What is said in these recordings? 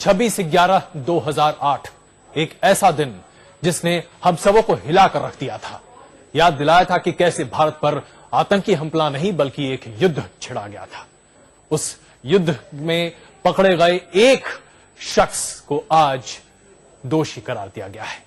26/11/2008 एक ऐसा दिन जिसने हम सबों को हिलाकर रख दिया था। याद दिलाया था कि कैसे भारत पर आतंकी हमला नहीं बल्कि एक युद्ध छिड़ा गया था। उस युद्ध में पकड़े गए एक शख्स को आज दोषी करार दिया गया है।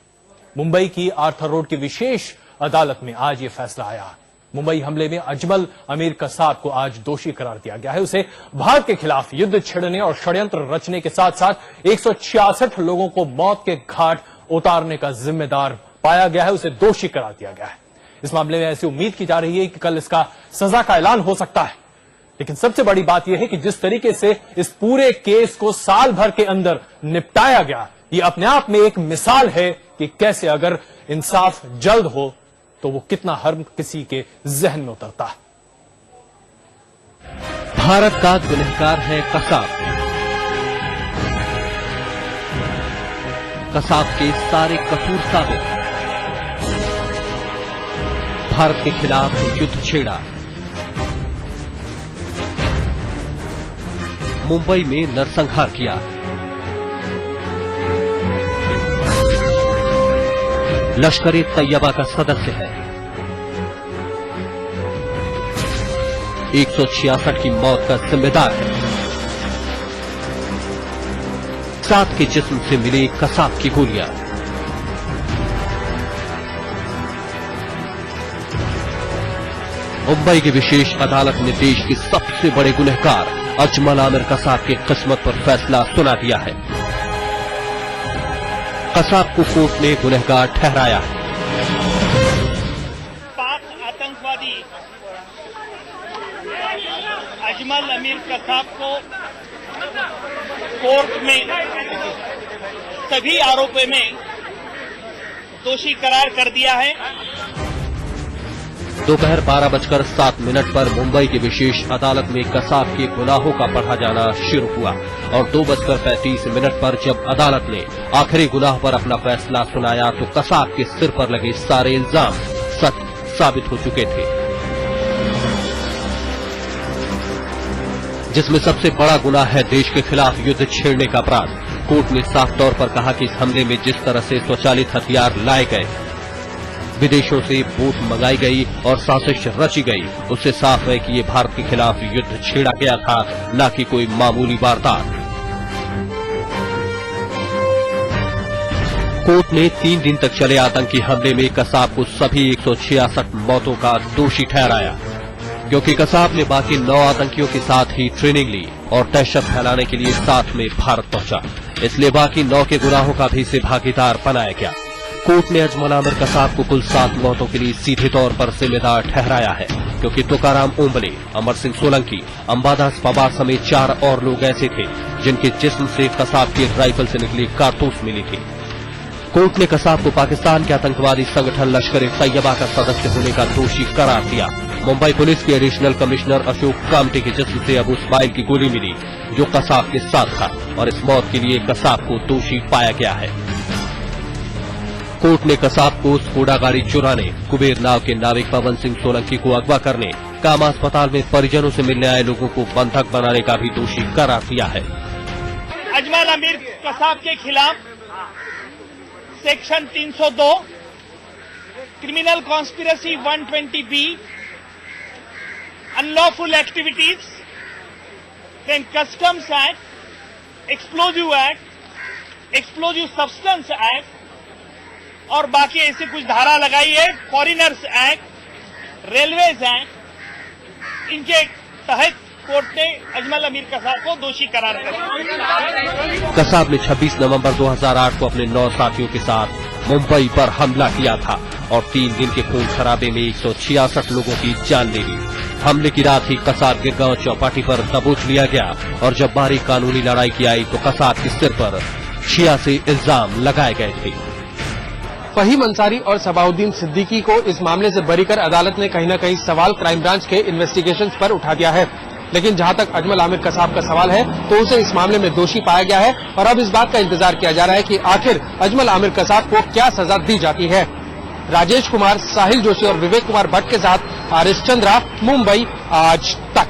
मुंबई की आर्थर रोड की विशेष अदालत में आज यह फैसला आया। मुंबई हमले में अजमल अमीर कसाब को आज दोषी करार दिया गया है। उसे भारत के खिलाफ युद्ध छेड़ने और षड्यंत्र रचने के साथ साथ 166 लोगों को मौत के घाट उतारने का जिम्मेदार पाया गया है। उसे दोषी करार दिया गया है। इस मामले में ऐसी उम्मीद की जा रही है कि कल इसका सजा का ऐलान हो सकता है। लेकिन सबसे बड़ी बात यह है कि जिस तरीके से इस पूरे केस को साल भर के अंदर निपटाया गया, यह अपने आप में एक मिसाल है कि कैसे अगर इंसाफ जल्द हो तो वो कितना हर किसी के जहन में उतरता है। भारत का गुनहगार है कसाब। कसाब के सारे कसूर साबित। भारत के खिलाफ युद्ध छेड़ा। मुंबई में नरसंहार किया। लश्कर-ए-तैयबा का सदस्य है। 166 की मौत का जिम्मेदार है। सात के जिस्म से मिले कसाब की गोलियां। मुंबई की विशेष अदालत ने देश के सबसे बड़े गुनहगार अजमल आमिर कसाब की किस्मत पर फैसला सुना दिया है। कसाब को कोर्ट ने गुनहगार ठहराया है। पाक आतंकवादी अजमल अमीर कसाब को कोर्ट में सभी आरोपों में दोषी करार कर दिया है। दोपहर 12:07 पर मुंबई की विशेष अदालत में कसाब के गुनाहों का पढ़ा जाना शुरू हुआ और 2:35 पर जब अदालत ने आखिरी गुनाह पर अपना फैसला सुनाया तो कसाब के सिर पर लगे सारे इल्जाम सच साबित हो चुके थे, जिसमें सबसे बड़ा गुनाह है देश के खिलाफ युद्ध छेड़ने का अपराध। कोर्ट ने साफ तौर पर कहा कि इस हमले में जिस तरह से स्वचालित हथियार लाए गए, विदेशों से बोट मंगाई गई और साजिश रची गई, उससे साफ है कि ये भारत के खिलाफ युद्ध छेड़ा गया था, न कि कोई मामूली वारदात। कोर्ट ने 3 दिन तक चले आतंकी हमले में कसाब को सभी 166 मौतों का दोषी ठहराया, क्योंकि कसाब ने बाकी 9 आतंकियों के साथ ही ट्रेनिंग ली और दहशत फैलाने के लिए साथ में भारत पहुंचा, इसलिए बाकी 9 के गुनाहों का भी इसे भागीदार बनाया गया। कोर्ट ने अजमल आमिर कसाब को कुल 7 मौतों के लिए सीधे तौर पर जिम्मेदार ठहराया है, क्योंकि तुकाराम ओंबले, अमर सिंह सोलंकी, अंबादास पवार समेत 4 और लोग ऐसे थे जिनके जिस्म से कसाब की राइफल से निकली कारतूस मिली थी। कोर्ट ने कसाब को पाकिस्तान के आतंकवादी संगठन लश्कर-ए-तैयबा का सदस्य होने का दोषी करार दिया। मुंबई पुलिस के एडिशनल कमिश्नर अशोक कामटे के जिस्म से अबू इस्माइल की गोली मिली, जो कसाब के साथ था, और इस मौत के लिए कसाब को दोषी पाया गया है। कोर्ट ने कसाब को स्कोडा गाड़ी चुराने, कुबेर नाव के नाविक पवन सिंह सोलंकी को अगवा करने, कामा अस्पताल में परिजनों से मिलने आए लोगों को बंधक बनाने का भी दोषी करार दिया है। अजमल अमीर कसाब के खिलाफ section 302, criminal conspiracy 120B, unlawful activities, then customs act, explosive act, explosive substance act और बाकी ऐसे कुछ धारा लगाई है, फॉरिनर्स एक्ट, रेलवेज एक्ट, इनके तहत कोर्ट ने अजमल अमीर कसाब को दोषी करार कर दिया। कसाब ने 26 नवंबर 2008 को अपने 9 साथियों के साथ मुंबई पर हमला किया था और 3 दिन के खून खराबे में 166 लोगों की जान ले ली। हमले की रात ही कसाब गिरगांव चौपाटी पर दबोच लिया गया और जब बारी कानूनी लड़ाई की आई तो कसाब के सिर पर 86 इल्जाम लगाए गए थे। फहीम अंसारी और सबाउद्दीन सिद्दीकी को इस मामले से बरी कर अदालत ने कहीं न कहीं सवाल क्राइम ब्रांच के इन्वेस्टिगेशंस पर उठा दिया है। लेकिन जहां तक अजमल आमिर कसाब का सवाल है तो उसे इस मामले में दोषी पाया गया है और अब इस बात का इंतजार किया जा रहा है कि आखिर अजमल आमिर कसाब को क्या सजा दी जाती है। राजेश कुमार, साहिल जोशी और विवेक कुमार भट्ट के साथ आर एस चंद्रा, मुंबई आज तक।